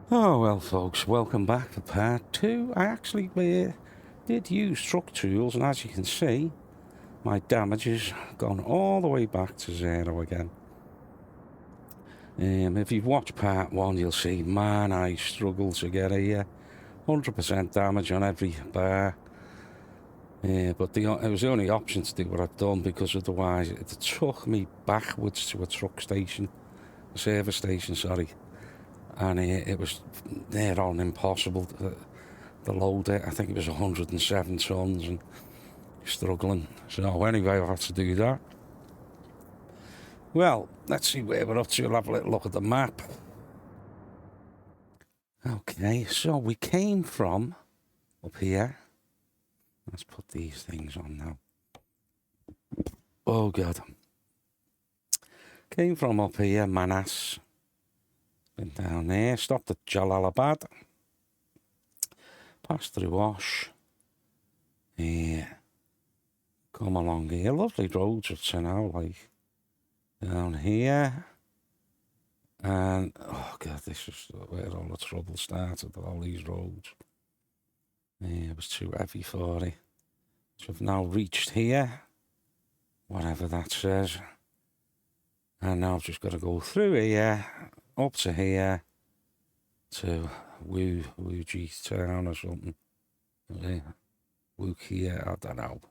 Oh well, folks, welcome back to part 2. I actually did use truck tools, and as you can see, my damage has gone all the way back to 0 again. If you've watched part 1, you'll see, man, I struggled to get a 100% damage on every bar. But it was the only option to do what I've done, because otherwise it took me backwards to a truck station, a service station, sorry. And it was near on impossible to load it. I think it was 107 tons and struggling. So anyway, I had to do that. Well, let's see where we're up to. We'll have a little look at the map. Okay, so we came from up here. Let's put these things on now. Oh God. Came from up here, Manas. Been down there, stopped at Jalalabad, passed through Osh, come along here, lovely roads it's now, like down here, and oh God, this is where all the trouble started, all these roads. It was too heavy for it. So I've now reached here, whatever that says, and now I've just got to go through here, up to here, to Wuquia town or something. Wuquia, I don't know.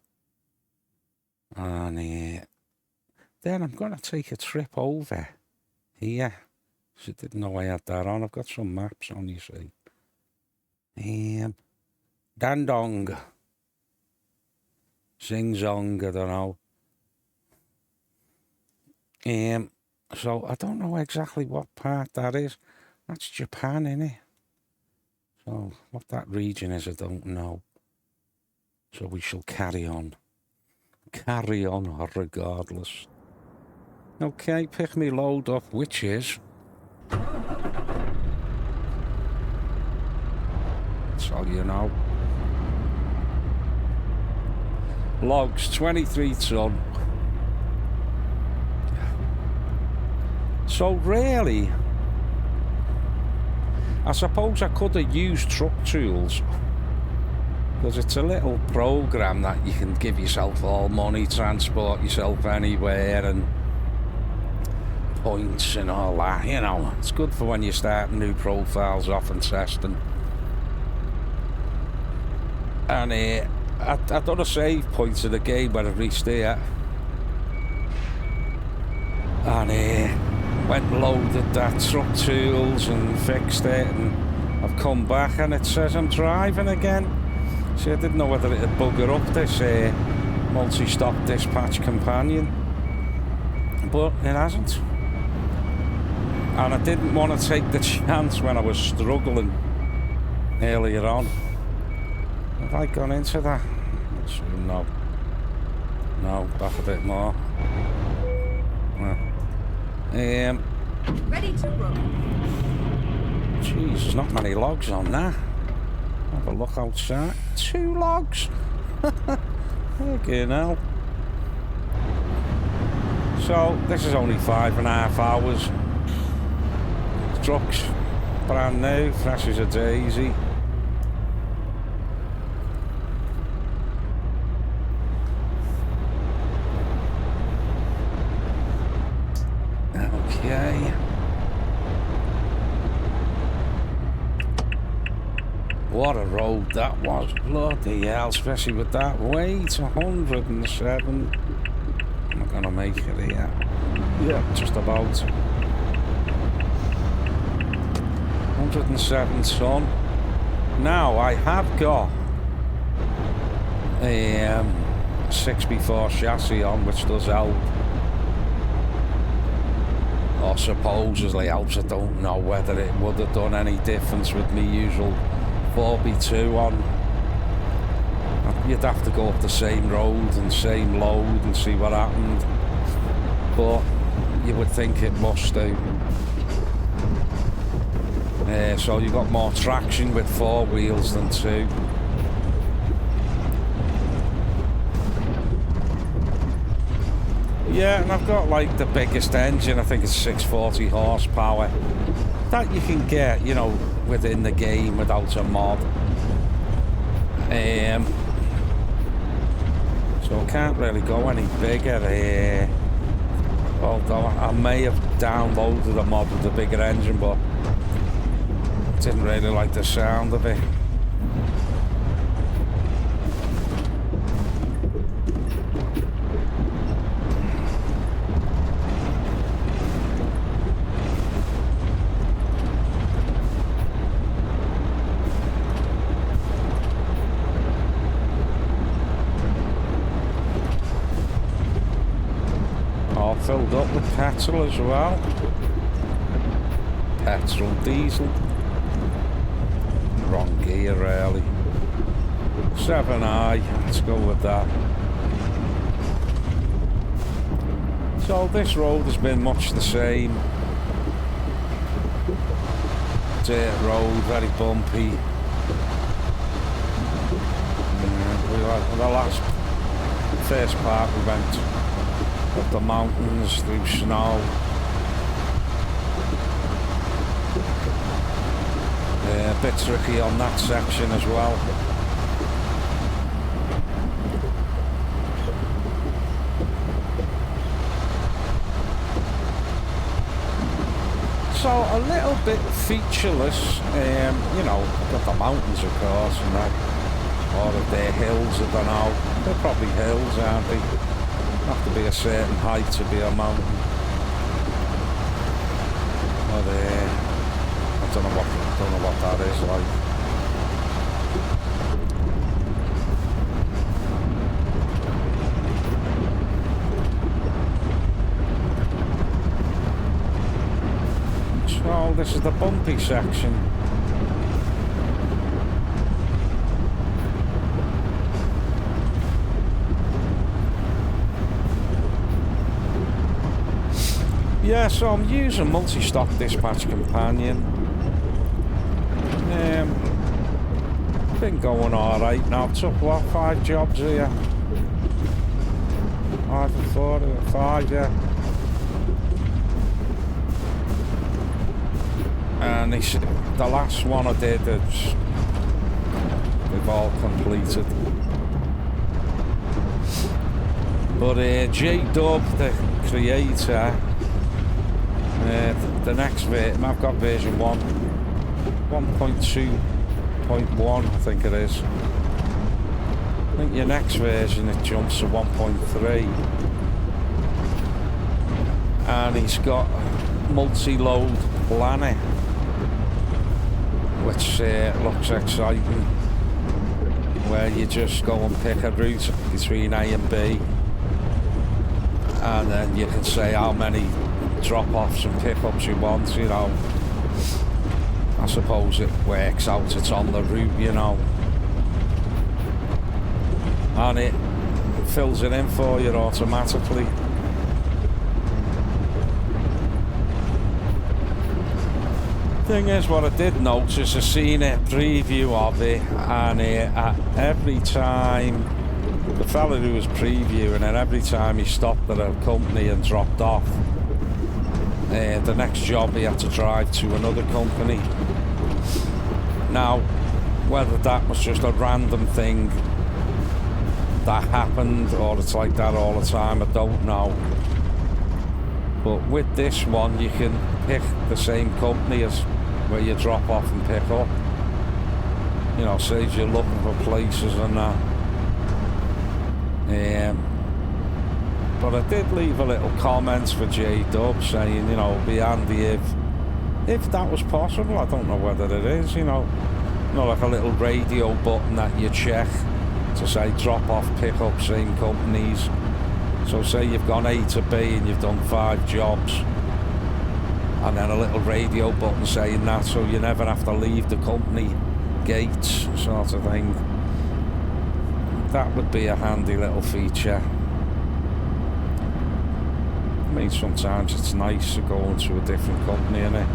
And then I'm going to take a trip over here. So I didn't know I had that on. I've got some maps on, you see. Dandong. Sing Song, I don't know. So I don't know exactly what part that is. That's Japan, innit? So what that region is, I don't know. So we shall carry on. Carry on regardless. Okay, pick me load up, which is... So you know. Logs, 23 ton. So really, I suppose I could have used truck tools, because it's a little program that you can give yourself all money, transport yourself anywhere, and points and all that, you know. It's good for when you're starting new profiles off and testing. And I done a save point of the game when I reached here, and went and loaded that truck tools and fixed it, and I've come back and it says I'm driving again. See, I didn't know whether it'd bugger up this multi-stop dispatch companion, but it hasn't. And I didn't want to take the chance when I was struggling earlier on. Have I gone into that? No. No, back a bit more. Ready to roll. Jeez, there's not many logs on that. Have a look outside. 2 logs. Okay, now. So this is only 5.5 hours. The truck's brand new, fresh as a daisy. Okay. What a road that was. Bloody hell, especially with that weight. 107. I'm not gonna make it here. Yeah, just about. 107 ton. Now I have got a 6x4 chassis on, which does help. Or supposedly helps. I don't know whether it would have done any difference with me usual 4x2 on. You'd have to go up the same road and same load and see what happened, but you would think it must do. So you got more traction with 4 wheels than 2. Yeah, and I've got like the biggest engine. I think it's 640 horsepower. that you can get, you know, within the game without a mod. So I can't really go any bigger, although I may have downloaded a mod with a bigger engine, but didn't really like the sound of it. Filled up with petrol as well. Petrol, diesel. Wrong gear really. 7i, let's go with that. So this road has been much the same. Dirt road, very bumpy. The first part we went up the mountains through snow. A bit tricky on that section as well. So a little bit featureless, you know, got the mountains of course and that, or if they're hills, I don't know. They're probably hills, aren't they? Have to be a certain height to be a mountain. But I don't know what that is like. So this is the bumpy section. Yeah, so I'm using multi-stock dispatch companion. Been going alright now. Took what, 5 jobs here? 5 or 4, 5, yeah. And the last one I did, they've all completed. But J-Dub, the creator, the next version, I've got version 1.2.1, I think it is. I think your next version it jumps to 1.3, and he's got multi-load planning, which looks exciting, where you just go and pick a route between A and B, and then you can say how many drop-offs and pick-ups you want, you know. I suppose it works out, it's on the route, you know, and it fills it in for you automatically. Thing is, what I did notice, I seen a preview of it, and every time the fella who was previewing it, every time he stopped at a company and dropped off, the next job he had to drive to another company. Now, whether that was just a random thing that happened or it's like that all the time, I don't know. But with this one, you can pick the same company as where you drop off and pick up. You know, saves you looking for places and that. But I did leave a little comment for J-Dub saying, you know, it'd be handy if that was possible. I don't know whether it is, you know, like a little radio button that you check to say drop off, pick up, same companies. So say you've gone A to B and you've done 5 jobs, and then a little radio button saying that, so you never have to leave the company gates, sort of thing. That would be a handy little feature. I mean, sometimes it's nice to go into a different company, innit?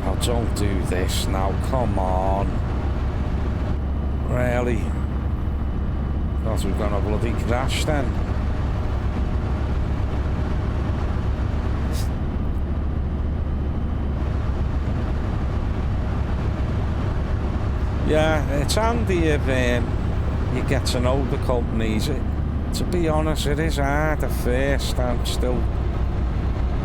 Oh, don't do this now, come on. Really? Thought we were gonna bloody crash then. Yeah, it's handy if you get to know the companies. To be honest, it is hard at first. I'm still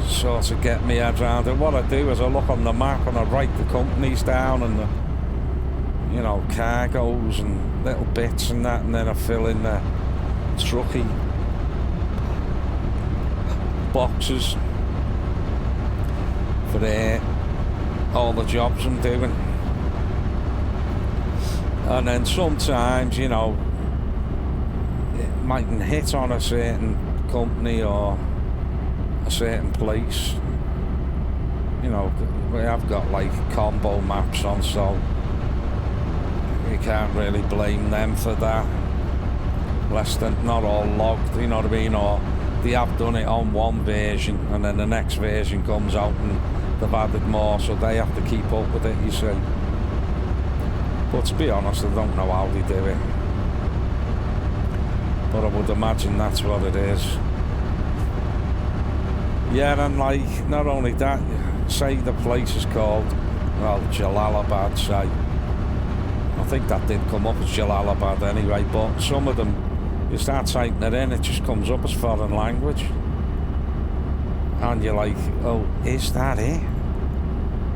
sort of get my head around it. What I do is I look on the map and I write the companies down and the, you know, cargoes and little bits and that, and then I fill in the trucky boxes for all the jobs I'm doing. And then sometimes, you know, it mightn't hit on a certain company or a certain place. You know, we have got like combo maps on, so you can't really blame them for that. Less than not all logged, you know what I mean? Or they have done it on one version and then the next version comes out and they've added more, so they have to keep up with it, you see. But to be honest, I don't know how they do it. But I would imagine that's what it is. Yeah, and like, not only that, say the place is called, well, Jalalabad, say. I think that did come up as Jalalabad anyway, but some of them, you start typing it in, it just comes up as foreign language. And you're like, oh, is that it?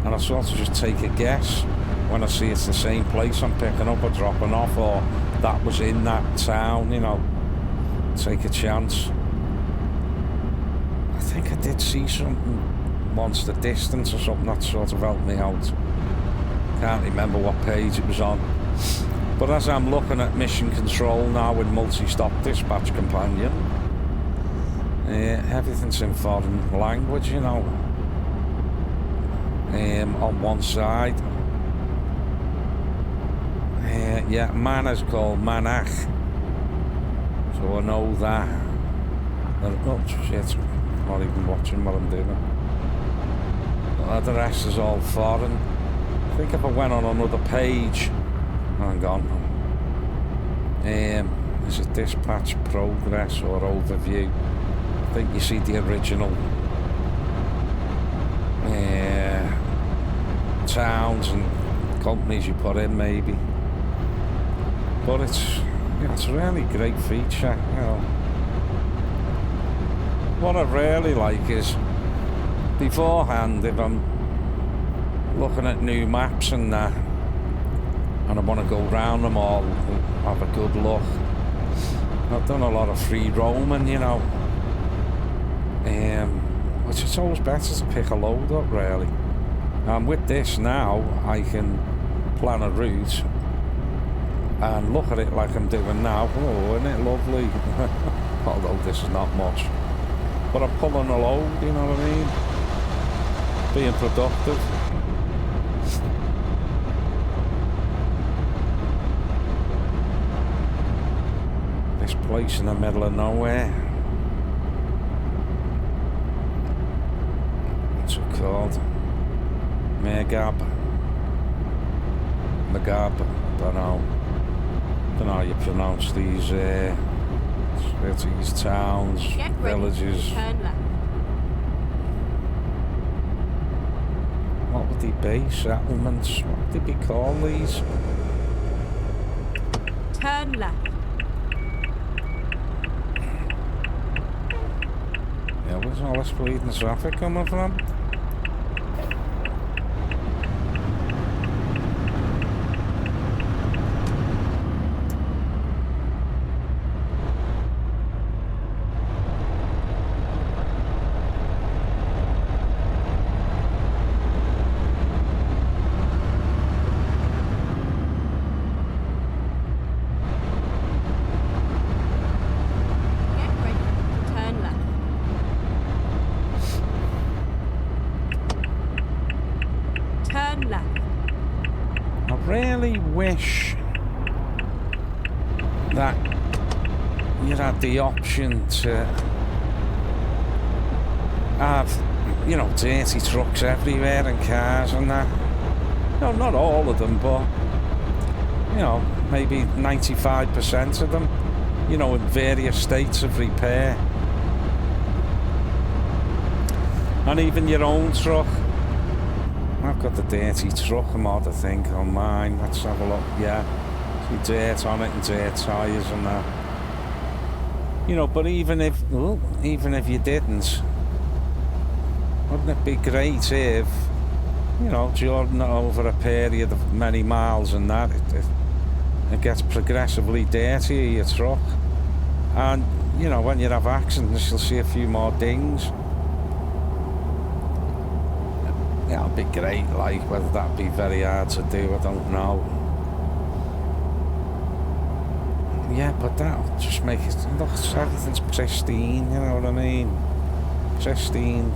And I sort of just take a guess when I see it's the same place I'm picking up or dropping off, or that was in that town, you know. Take a chance. I think I did see something once, the distance or something, that sort of helped me out. Can't remember what page it was on. But as I'm looking at mission control now with multi-stop dispatch companion, everything's in foreign language, you know. On one side. Yeah, man is called Manach. So I know that. Oh shit, I'm not even watching what I'm doing. The rest is all foreign. I think if I went on another page, hang on. Is it dispatch progress or overview? I think you see the original towns and companies you put in, maybe. But it's a really great feature, you know. What I really like is, beforehand, if I'm looking at new maps and that, and I want to go round them all, have a good look. I've done a lot of free roaming, you know. Which is always better to pick a load up, really. And with this now, I can plan a route and look at it like I'm doing now. Oh, isn't it lovely? Although this is not much. But I'm pulling a load, you know what I mean? Being productive. This place in the middle of nowhere. What's it called? Megab. Don't know how you pronounce these cities, towns, villages. What would they be? Settlements? What would they be called, these? Turn left. Yeah, where's all this bleeding traffic coming from? Wish that you had the option to have, you know, dirty trucks everywhere and cars and that. No, not all of them, but, you know, maybe 95% of them, you know, in various states of repair. And even your own truck. I've got the dirty truck mod, I think, on mine. Let's have a look. Yeah, see dirt on it and dirt tyres and that. You know, but even if you didn't, wouldn't it be great if, you know, during over a period of many miles and that, it gets progressively dirtier, your truck. And, you know, when you have accidents, you'll see a few more dings. Yeah, it'd be great, like, whether that'd be very hard to do, I don't know. Yeah, but that'll just make it, look, everything's pristine, you know what I mean? Pristine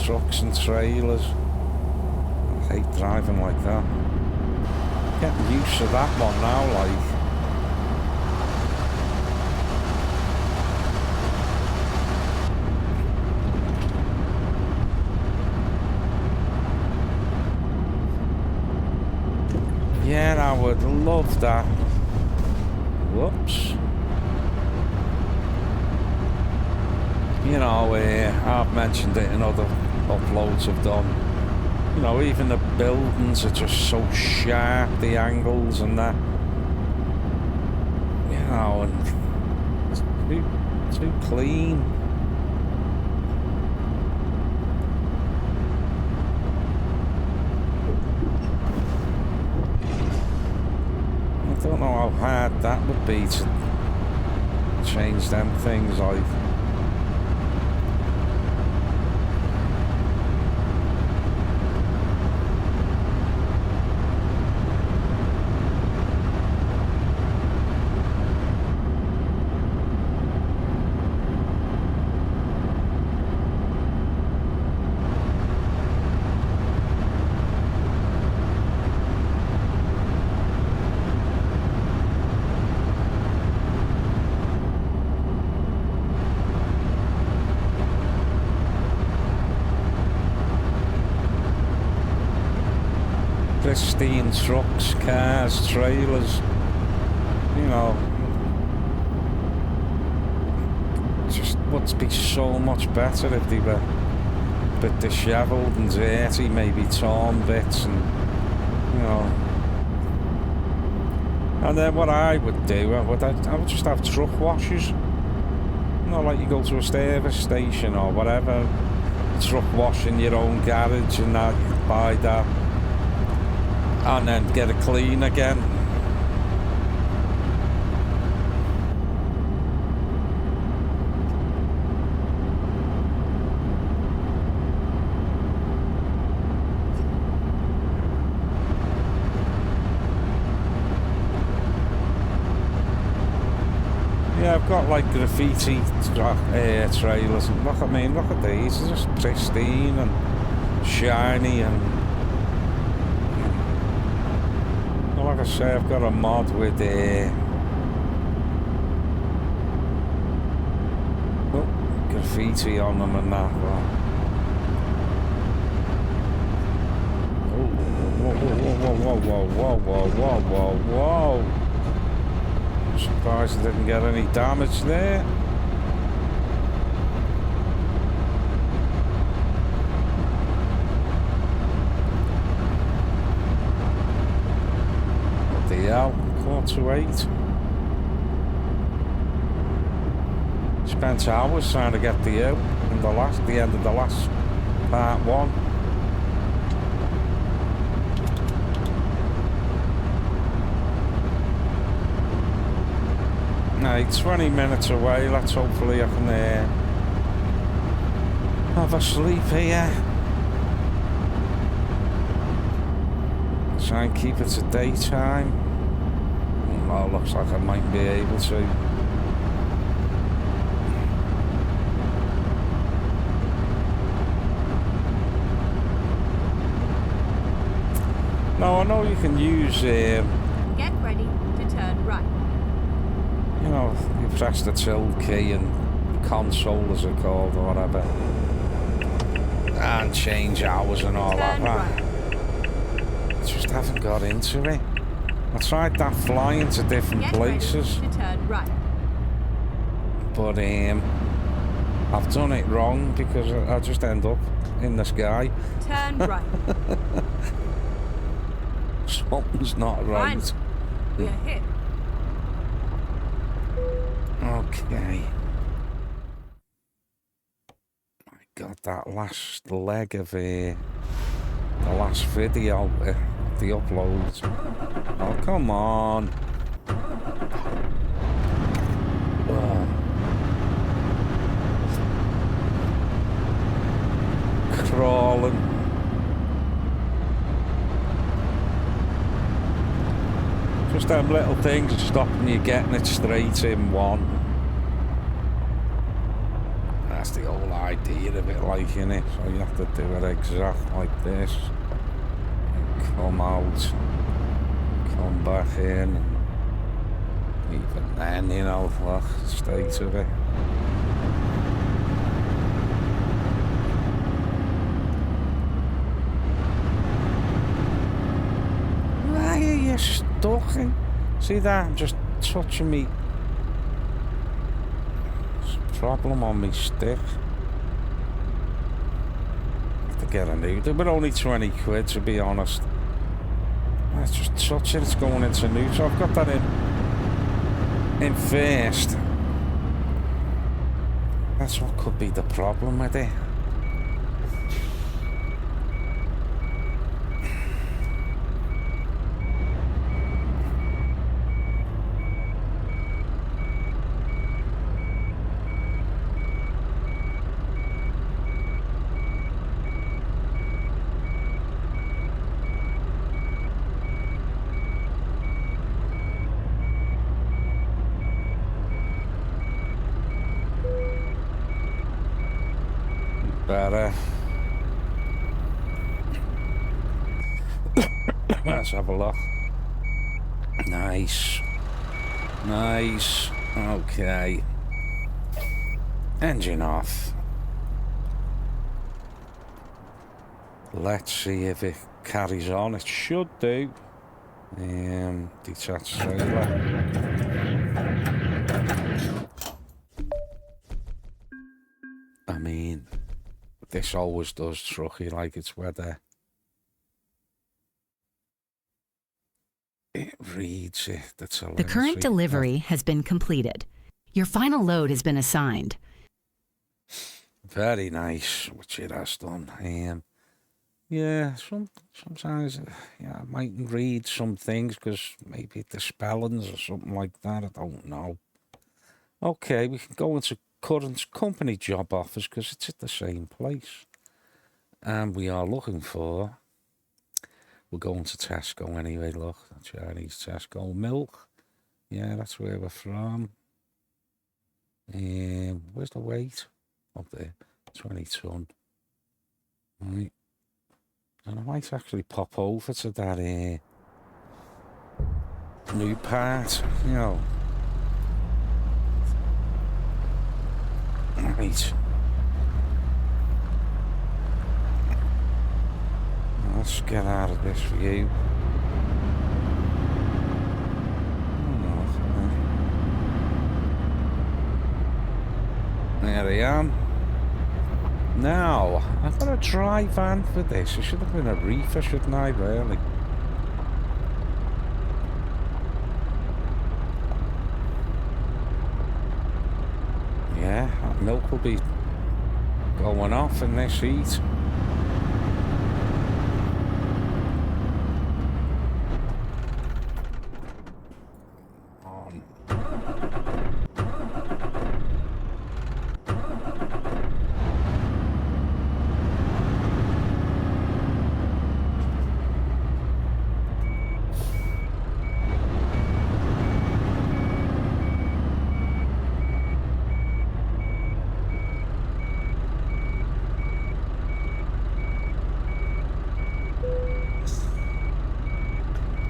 trucks and trailers. I hate driving like that. Getting used to that one now, like. Yeah, I would love that. Whoops. You know, I've mentioned it in other uploads I've done. You know, even the buildings are just so sharp, the angles and that. You know, and it's too clean. I don't know how hard that would be to change them things, like. Pristine trucks, cars, trailers, you know, just would be so much better if they were a bit dishevelled and dirty, maybe torn bits, and, you know. And then what I would do, I would just have truck washes, you know, like you go to a service station or whatever, truck wash in your own garage and that, you buy that. And then get it clean again. Yeah, I've got like graffiti trailers. And look, I mean, look at these. They're just pristine and shiny and. Like I say, I've got a mod with graffiti on them and that. Oh, whoa. I'm surprised I didn't get any damage there. Yeah, 7:45. Spent hours trying to get to you in the end of the last part 1. Now, 20 minutes away. Let's hopefully I can have a sleep here. Try and keep it to daytime. Well, looks like I might be able to. Now I know you can use. Get ready to turn right. You know, you press the tilt key and console, as it's called, or whatever, and change hours and all that. Right. I just haven't got into it. I tried that flying to different places. To turn right. But I've done it wrong because I just end up in the sky. Turn right. Something's not right. Fine. We're here. Okay. I got that last leg of the last video, the upload. Oh, come on. Crawling. Just them little things stopping you getting it straight in one. That's the whole idea of it, like, innit? So you have to do it exact like this. And come out. Come back in. And even then, you know, look, state of it. Why are you stuck in? See that? I'm just touching me. There's a problem on me stick. Have to get a new. They were only 20 quid, to be honest. Let's just touch it. It's going into new. So I've got that in first. That's what could be the problem with it. Better. Let's have a look. Nice. Nice. Okay. Engine off. Let's see if it carries on. It should do. Detached trailer. I mean, this always does trucky, like it's weather. It reads it. That's a The current delivery has been completed. Your final load has been assigned. Very nice, which it has done. Yeah, sometimes I mightn't read some things because maybe the spellings or something like that. I don't know. Okay, we can go into current company job offers because it's at the same place. And we are looking for... We're going to Tesco anyway, look. Chinese Tesco. Milk. Yeah, that's where we're from. Where's the weight? Up there. 20 ton. Right. And I might actually pop over to that new part, you know. Right. Let's get out of this view. There I am. Now, I've got a dry van for this. It should have been a reefer, shouldn't I, really? Yeah, that milk will be going off in this heat.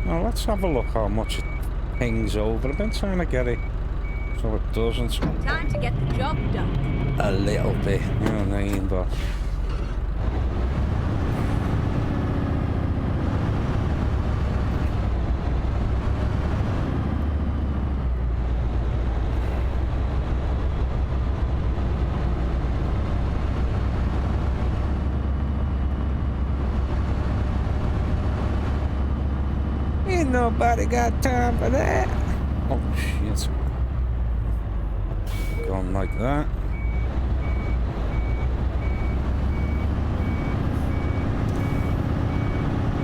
Now let's have a look how much it pings over. I've been trying to get it so it doesn't. Time to get the job done. A little bit, you know what I mean, but... Ain't nobody got time for that. Oh shit. Gone like that.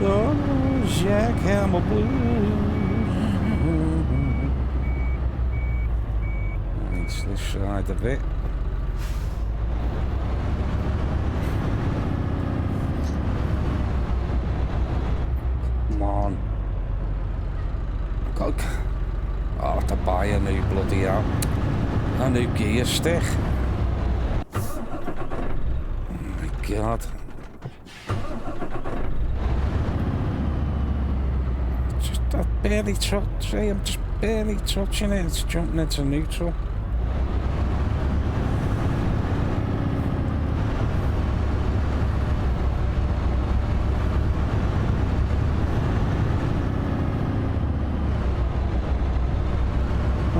Oh, Jack Hammer Blue. It's this side of it. Come on. God. I'll have to buy a new bloody hell. A new gear stick. Oh my god. Just that barely touch. I'm just barely touching it. It's jumping into neutral.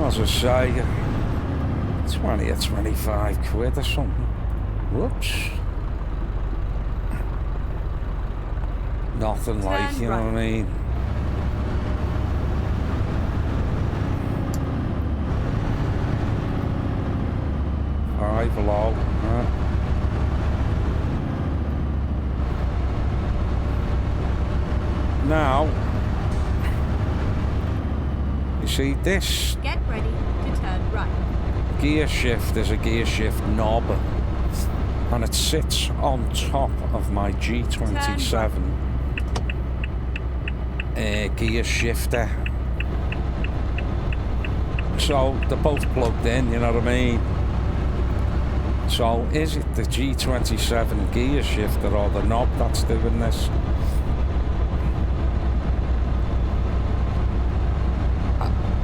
As I say, 20 or 25 quid or something. Whoops. Nothing like, you know what I mean? Five low. Now, you see this? Get ready to turn right. Gear shift is a gear shift knob, and it sits on top of my G27 gear shifter. So they're both plugged in, you know what I mean? So is it the G27 gear shifter or the knob that's doing this?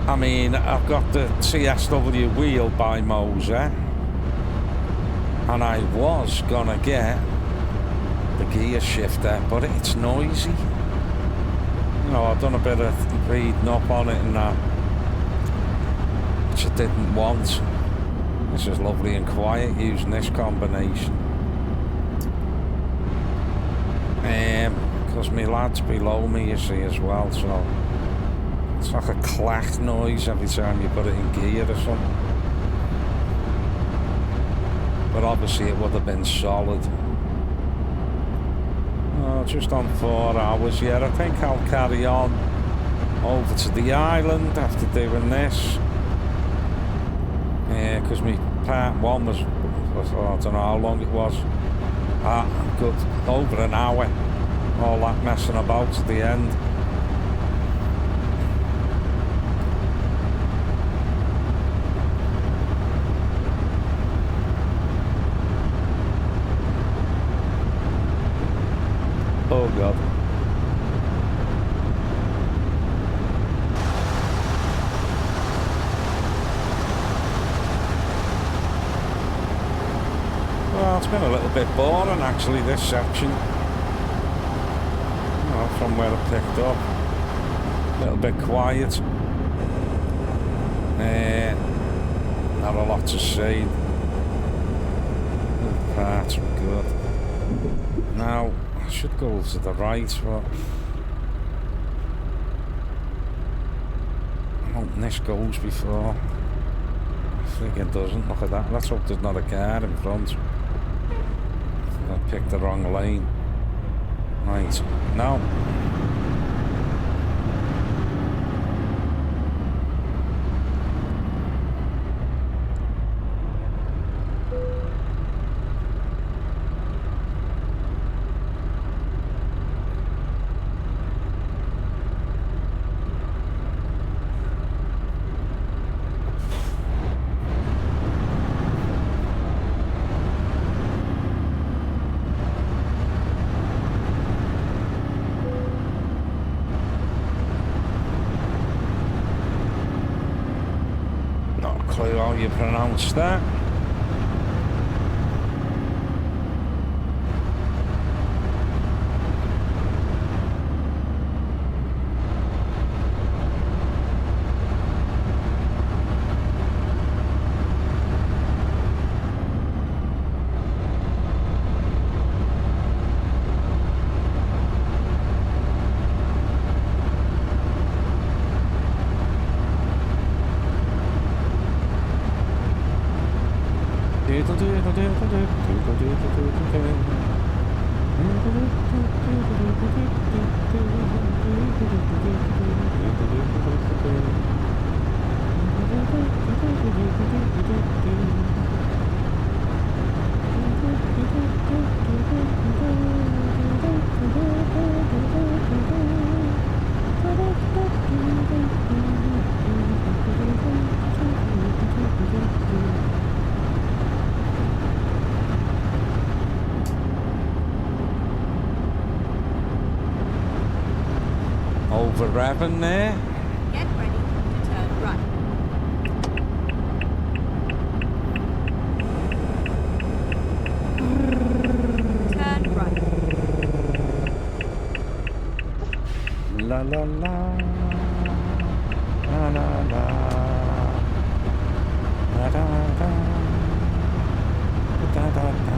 I mean, I've got the CSW wheel by Moser, and I was gonna get the gear shifter, but it's noisy. You know, I've done a bit of reading up on it and that, which I didn't want. This is lovely and quiet using this combination. Because my lad's below me, you see, as well, so it's like a clack noise every time you put it in gear or something. But obviously it would have been solid. Oh, just on 4 hours, yeah. I think I'll carry on over to the island after doing this. Yeah, because my part one was, I don't know how long it was. Good, over an hour. All that messing about at the end. Oh god. Well, it's been a little bit boring actually, this section. You know, from where I picked up. A little bit quiet. Not a lot to see. The parts were good. Now, I should go to the right, but I'm hoping this goes before. I think it doesn't. Look at that. Let's hope there's not a car in front. I picked the wrong lane. Right, now. Clue how you pronounce that. Over Raven there. Get ready to turn right. Turn right. La la la. La la la. Da da da. Da da da.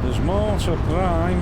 There's more to climb.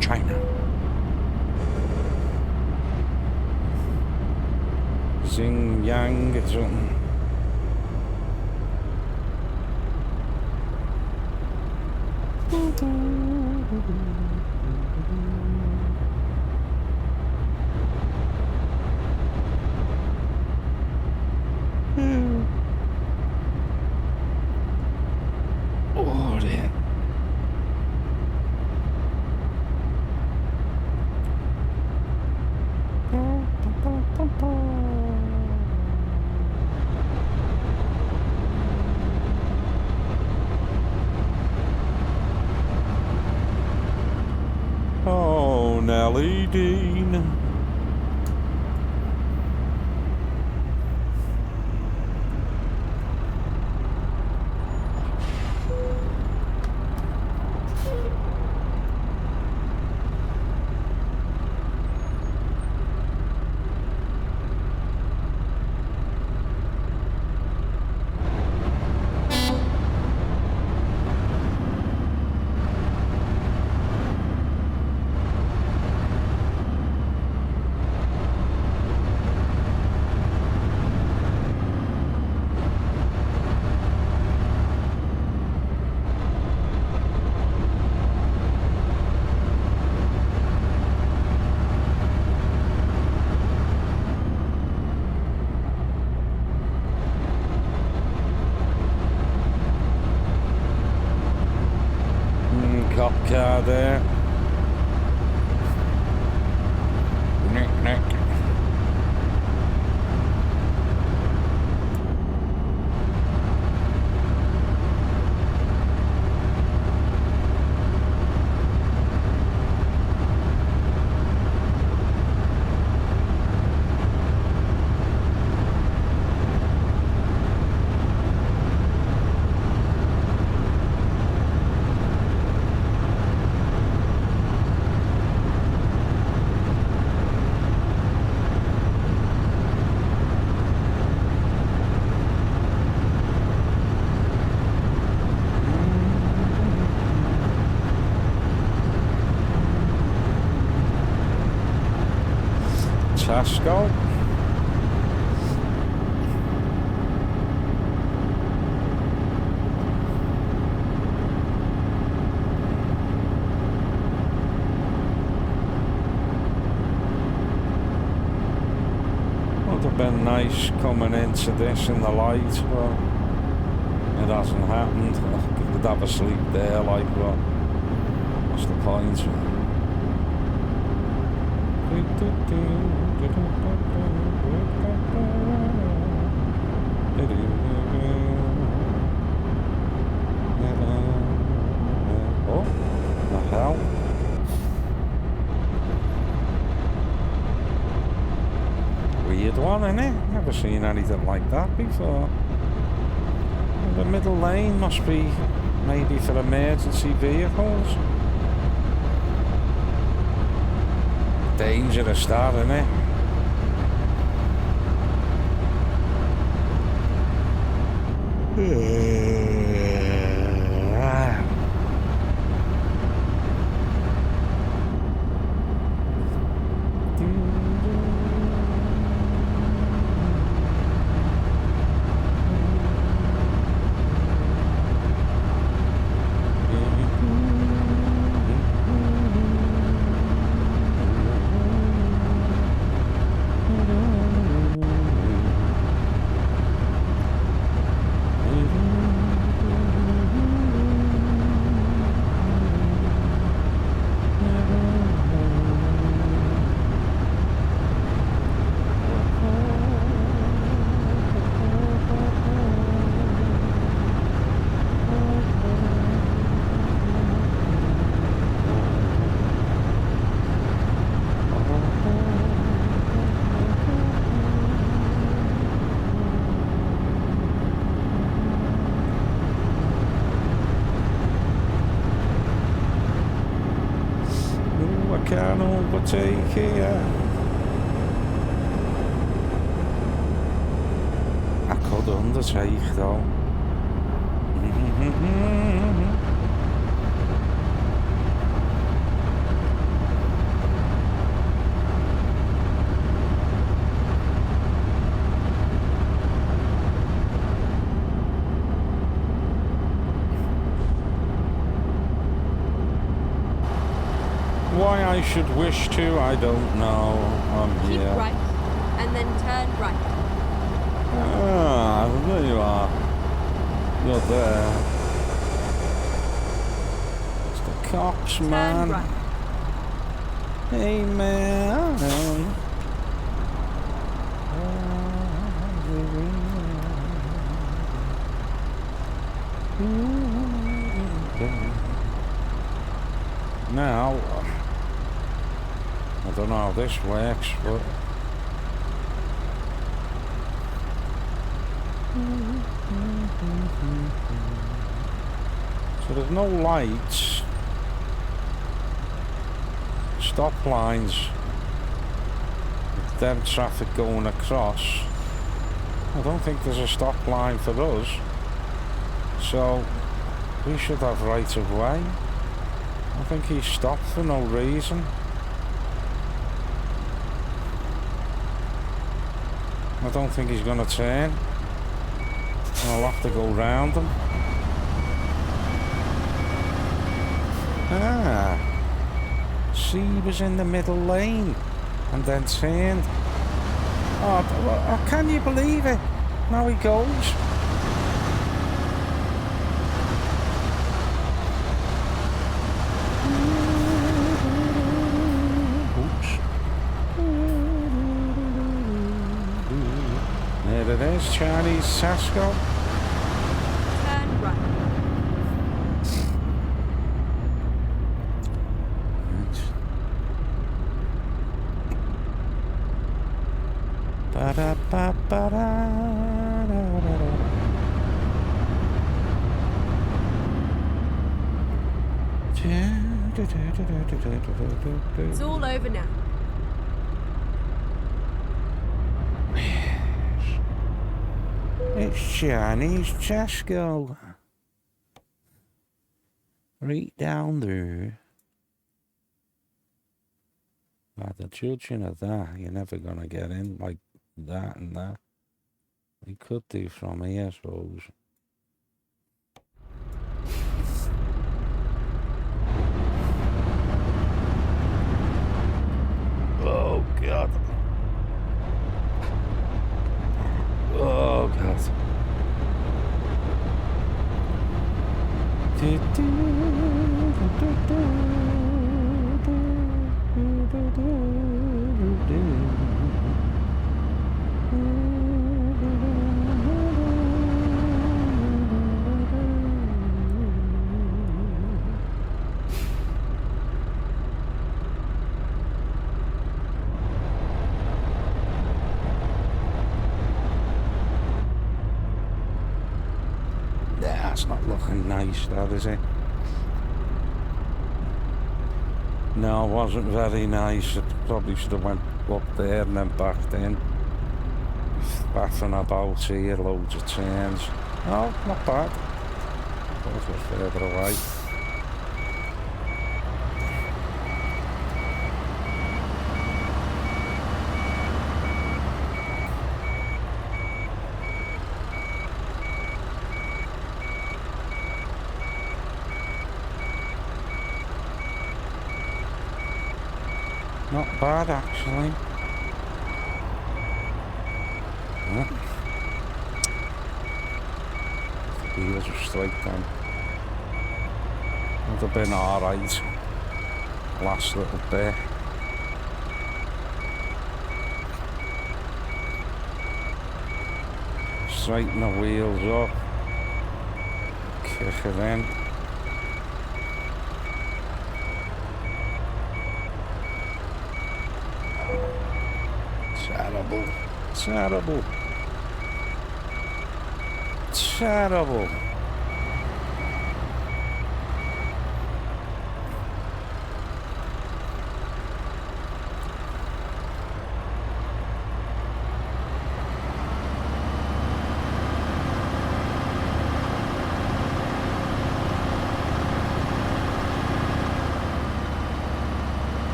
China. Xinjiang or something. Oh, dear. Oh, Nellie Dean. car there. Nick. Tasco. Would have been nice coming into this in the light, but it hasn't happened. I could have a sleep there, like, but what's the point? Oh, the hell? Weird one, isn't it? Never seen anything like that before. The middle lane must be maybe for emergency vehicles. Dangerous, that, isn't it? Can't overtake here. I could undertake though. Why I should wish to, I don't know. I'm Keep here. right, and then turn right. Ah, there you are. You're there. It's the cops, Turn man. right. Hey, man. Now, I don't know how this works, but so there's no lights, stop lines, dead traffic going across. I don't think there's a stop line for us, so we should have right of way. I think he stopped for no reason. I don't think he's gonna turn. I'll have to go round him. Ah, see, he was in the middle lane and then turned. Oh, can you believe it? Now he goes. There it is, Chinese Tesco. Turn right. It's all over now. It's Chinese Tesco. Right down there. By the judging of that, you're never gonna get in like that and that. You could do from here, I suppose. Oh God. Oh God. That's not looking nice, that is it? No, it wasn't very nice. It probably should have went up there and then back in. Faffing about here, loads of turns. Oh, not bad. Thought it was further away. Not bad, actually. Yeah. The wheels are straight then. Would have been alright. Last little bit. Straighten the wheels up. Kick it in. Terrible. Terrible. Terrible.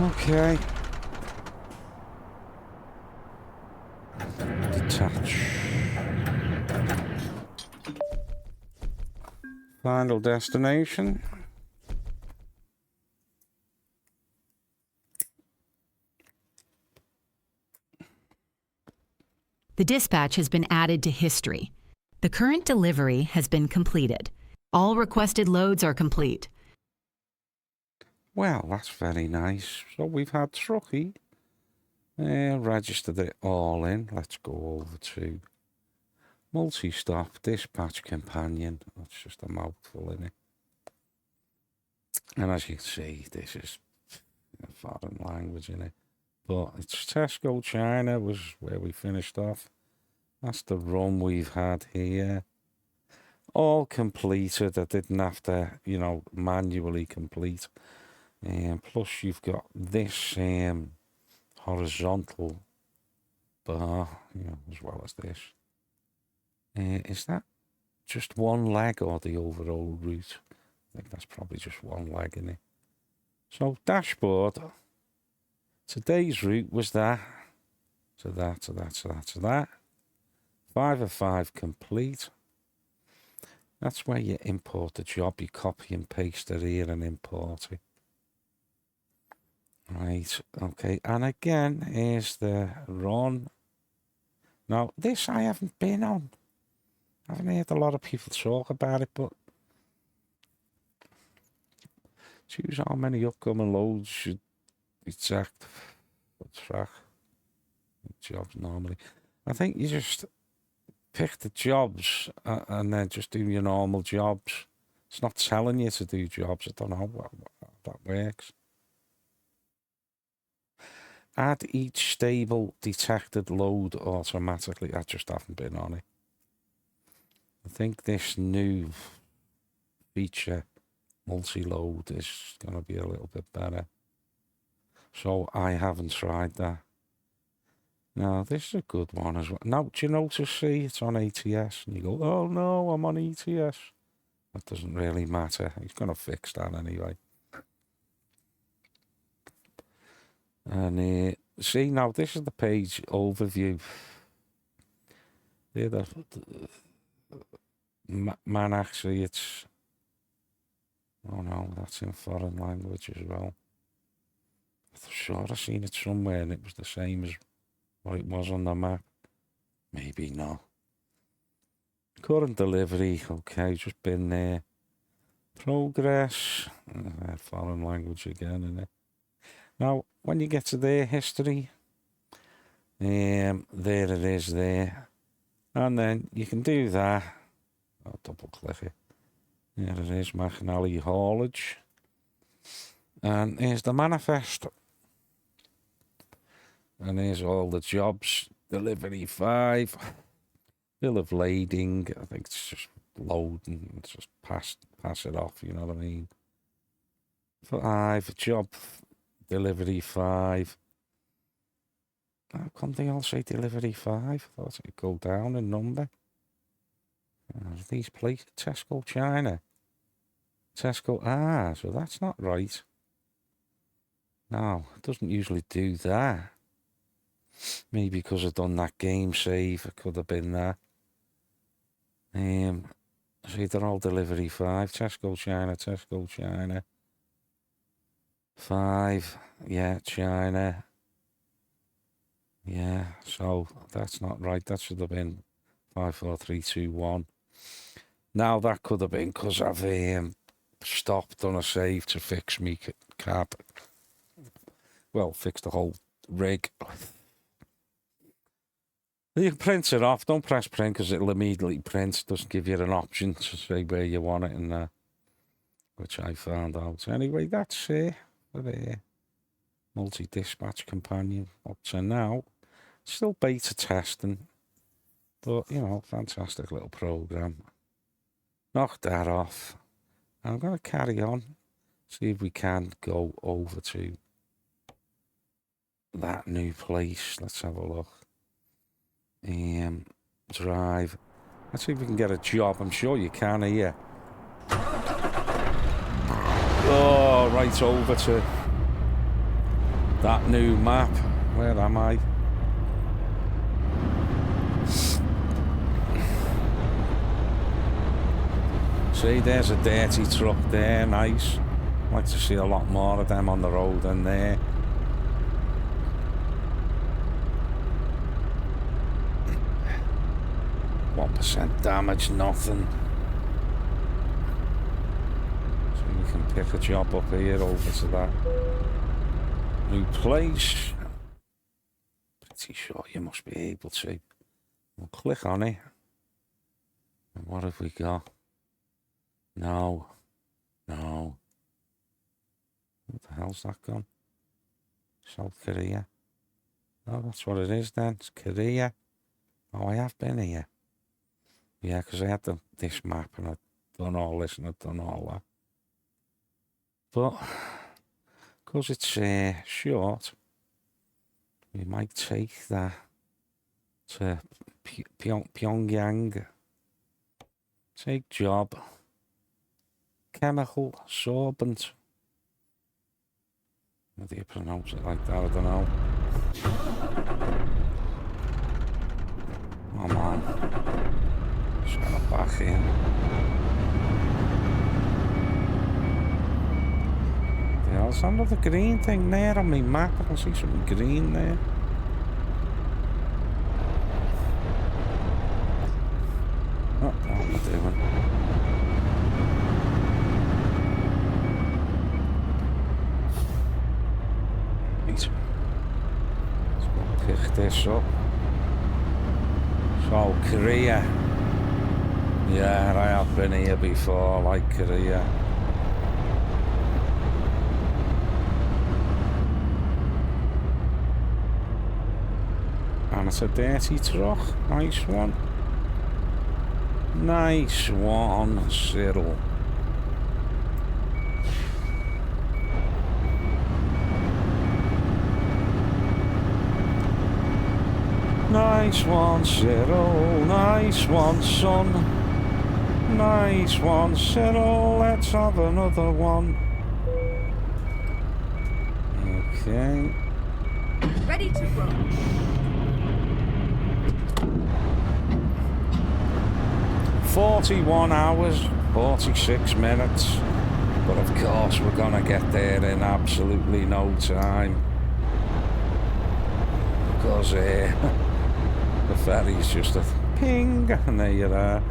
Okay. Detach. Final destination. The dispatch has been added to history. The current delivery has been completed. All requested loads are complete. Well, that's very nice. So we've had Truckee. Registered it all in. Let's go over to multi-stop dispatch companion. That's just a mouthful in it. And as you can see, this is a foreign language in it. But it's Tesco China was where we finished off. That's the run we've had here. All completed. I didn't have to, manually complete Plus you've got this horizontal bar, as well as this. Is that just one leg or the overall route? I think that's probably just one leg in it. So dashboard, today's route was that, to that, to that, to that, to that. 5 of 5 complete. That's where you import the job. You copy and paste it here and import it. Right, okay. And again, here's the run. Now, this I haven't been on. I haven't heard a lot of people talk about it, but choose how many upcoming loads should be tracked. Track jobs normally. I think you just pick the jobs and then just do your normal jobs. It's not telling you to do jobs. I don't know how that works. Add each stable detected load automatically. I just haven't been on it. I think this new feature, multi-load, is going to be a little bit better. So I haven't tried that. Now, this is a good one as well. Now, do you notice, see, it's on ATS, and you go, oh no, I'm on ETS. That doesn't really matter. He's going to fix that anyway. And see, now, this is the page overview. There, man, actually, it's... Oh no, that's in foreign language as well. I'm sure I've seen it somewhere and it was the same as what it was on the map. Maybe not. Current delivery, okay, just been there. Progress, foreign language again, isn't it? Now, when you get to their history, there it is there. And then you can do that. I'll double click it. There it is, McAnally haulage. And here's the manifest. And here's all the jobs. Delivery 5. Bill of lading. I think it's just loading. It's just pass it off, you know what I mean? 5. Job delivery 5. How come they all say delivery 5? I thought it'd go down in number. These places, Tesco China. Tesco, so that's not right. No, it doesn't usually do that. Maybe because I've done that game save, it could have been that. See, they're all delivery 5. Tesco China. 5, yeah, China. Yeah, so that's not right. That should have been 5, 4, 3, 2, 1. Now that could have been because I've stopped on a save to fix me cab. Well, fix the whole rig. You can print it off. Don't press print because it'll immediately print. It doesn't give you an option to say where you want it, and which I found out. Anyway, that's it for the multi-dispatch companion up to now. Still beta testing, but fantastic little program. Knock that off. I'm going to carry on, see if we can go over to that new place. Let's have a look. Drive. Let's see if we can get a job. I'm sure you can here. Oh, right over to that new map. Where am I? See, there's a dirty truck there. Nice. I'd like to see a lot more of them on the road than there. % damage, nothing. So we can pick a job up here over to that new place. Pretty sure you must be able to. We'll click on it. And what have we got? No. What the hell's that gone? South Korea. Oh, that's what it is then. It's Korea. Oh, I have been here. Yeah, because I had this map and I've done all this and I've done all that. But Because it's short, we might take that to Pyongyang. Take job. Chemical sorbent. How do you pronounce it like that? I don't know. Come on. Just gonna back in. There's another green thing there on my map. I can see something green there. Oh, what am I doing? Let's go pick this up. So, Korea. Yeah, I have been here before, like Korea. And it's a dirty truck. Nice one. Nice one, Cyril. Nice one, Cyril. Nice one, son. Nice one, Cyril. Let's have another one. Okay. Ready to roll. "41 hours, 46 minutes. But of course, we're gonna get there in absolutely no time. Because the ferry's just a ping, and there you are.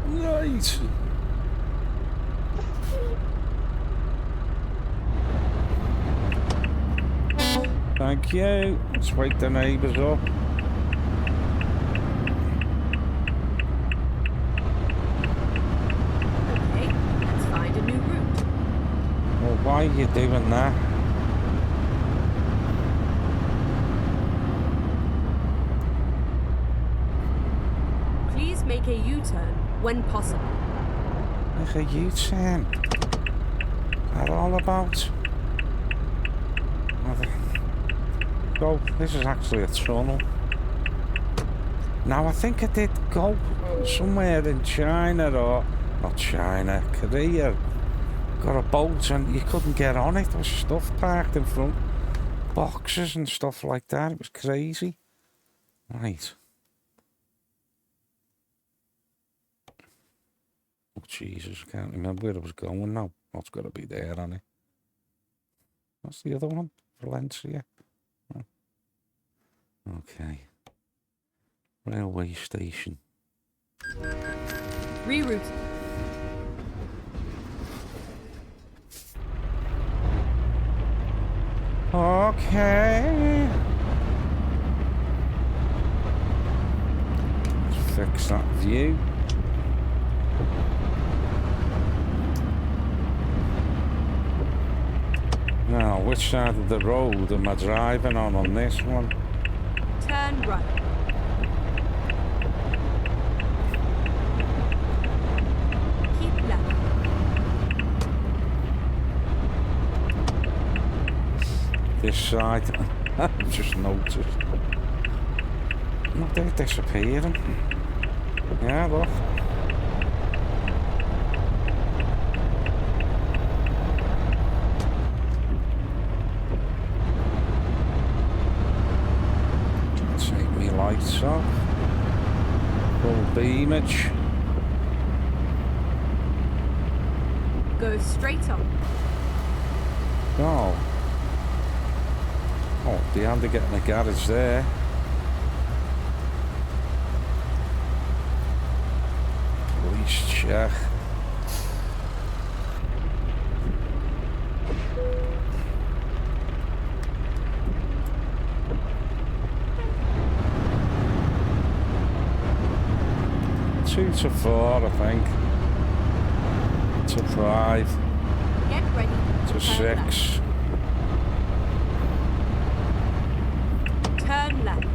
Right. Thank you. Let's wake the neighbours up. Okay, let's find a new route. Well, why are you doing that? Please make a U-turn when possible. Make a U-turn. What's that all about? Oh, this is actually a tunnel. Now, I think I did go somewhere in China, or not China, Korea. Got a boat and you couldn't get on it. There was stuff parked in front. Boxes and stuff like that. It was crazy. Right. Oh, Jesus, I can't remember where I was going now. What's got to be there, on it? What's the other one? Valencia. Oh. Okay. Railway station. Reroute. Okay. Let's fix that view. Now, which side of the road am I driving on this one? Turn right. Keep left. This side. I've just noticed. Look, they're disappearing. Yeah, look. Take me lights off. Full beamage. Go straight on. Oh. Oh, behind the getting a garage there. Police check. Two to 4, I think. To 5. Get ready. To Turn 6. left. Turn left.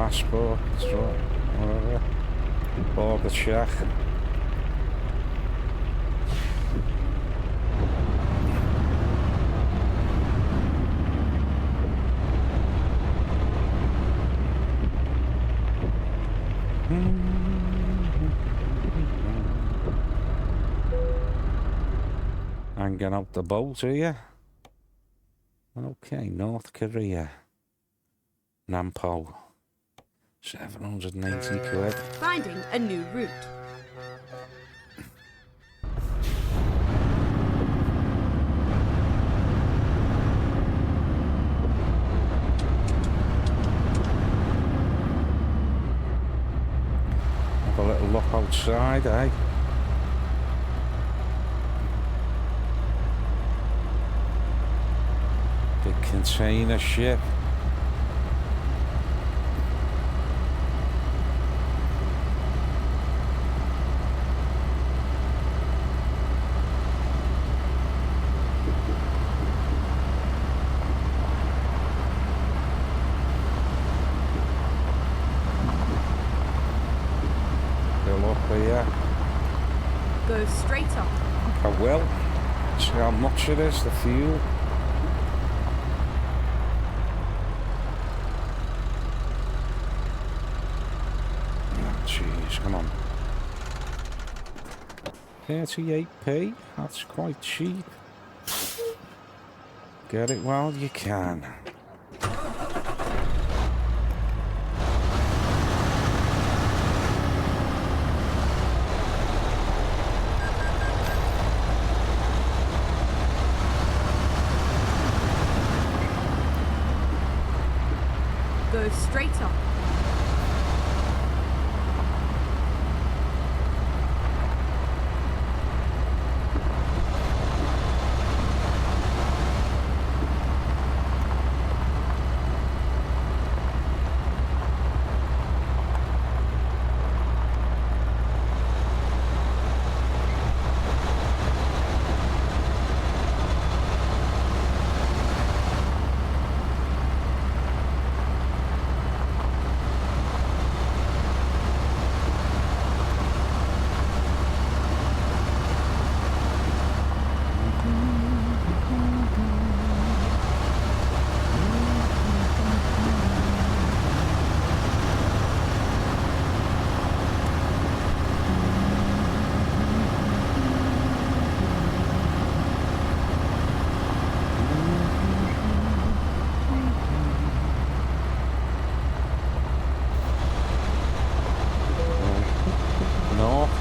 passport, whatever. Border check. Hanging out the boat here. Okay, North Korea. Nampo. 780 quid. Finding a new route. Have a little look outside, eh? Big container ship. Here. Go straight up. I will. See how much it is, the fuel. Oh, jeez, come on. 38p, that's quite cheap. Get it while you can. Go straight up.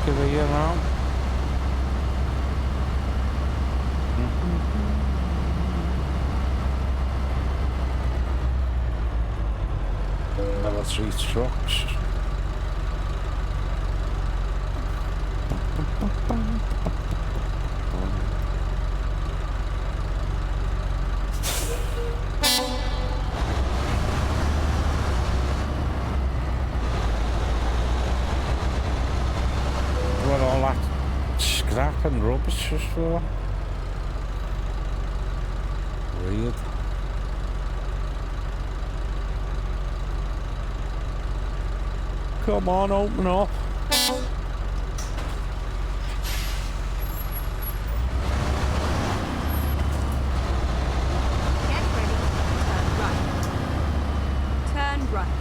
Korea now. Military trucks. What all that scrap and rubbish is for? Weird. Come on, open up. Get ready. Turn right. Turn right.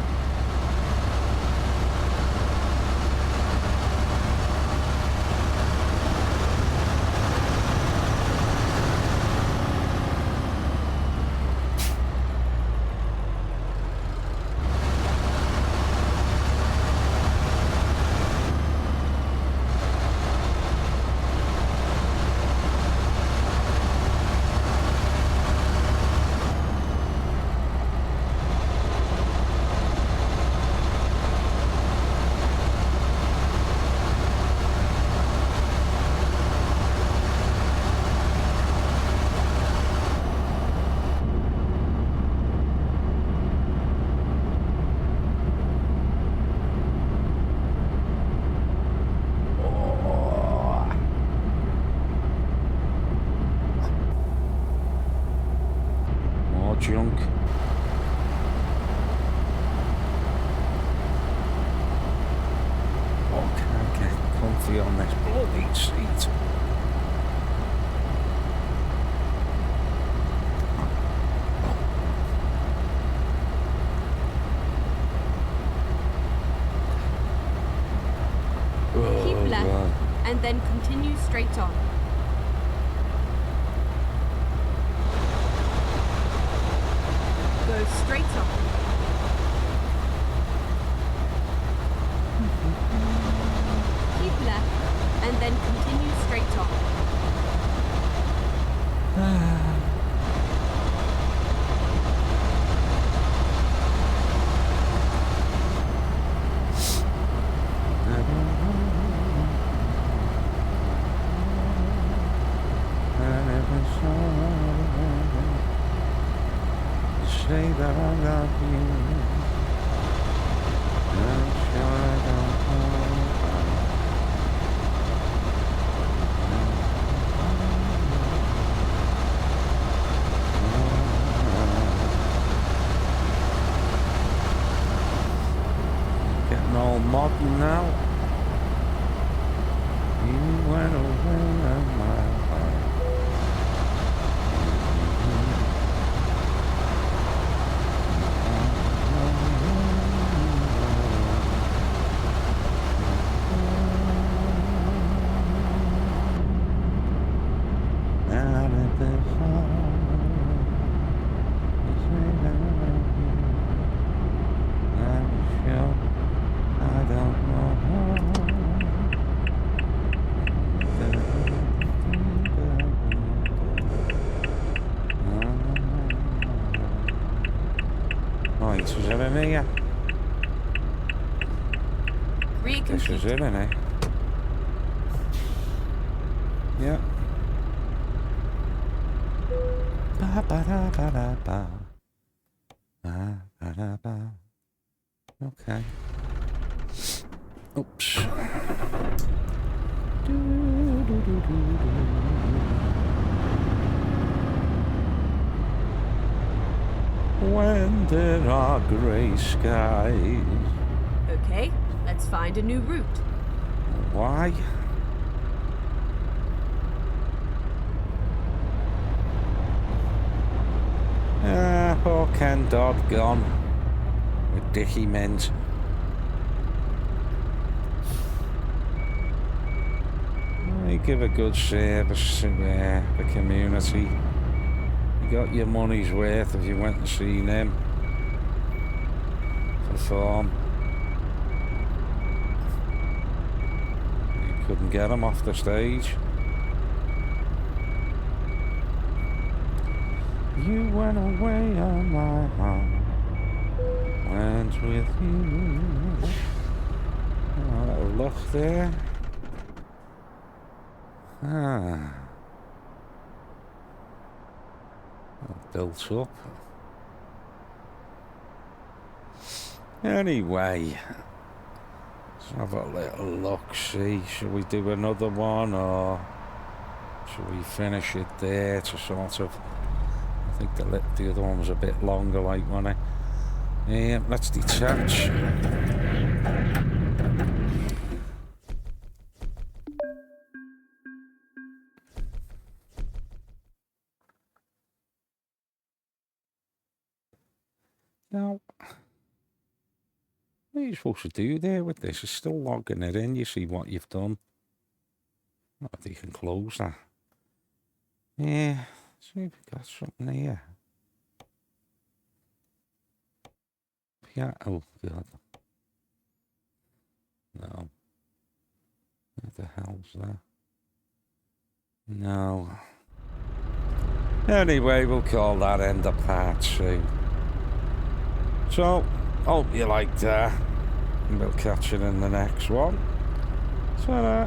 Junk. comfy on this bloody seat. Keep left and then continue straight on. Go straight on. Keep left and then continue straight on. Say that I love you. I'm sure I don't know. Getting all modern now. You went away on my heart. Right, is it in here? This is it, isn't it? Yeah. Ba ba da ba da ba. Ba ba da ba. Okay. Oops. When there are grey skies. Okay, let's find a new route. Why? Poor Ken Dodd gone with Dickie Mint. You give a good service to the community. You got your money's worth if you went and seen him perform. You couldn't get him off the stage. You went away on my heart, went with you. Oh, little look there. Ah. Built up. Anyway, let's have a little look, see. Should we do another one or should we finish it there to sort of... I think the other one was a bit longer, like, wasn't it? Let's detach. Now, what are you supposed to do there with this? It's still logging it in. You see what you've done. Oh, you can close that. Yeah, see if we've got something here. Yeah, oh God. No. What the hell's that? No. Anyway, we'll call that end of part 2. So, hope you liked that. And we'll catch you in the next one. Ta-da.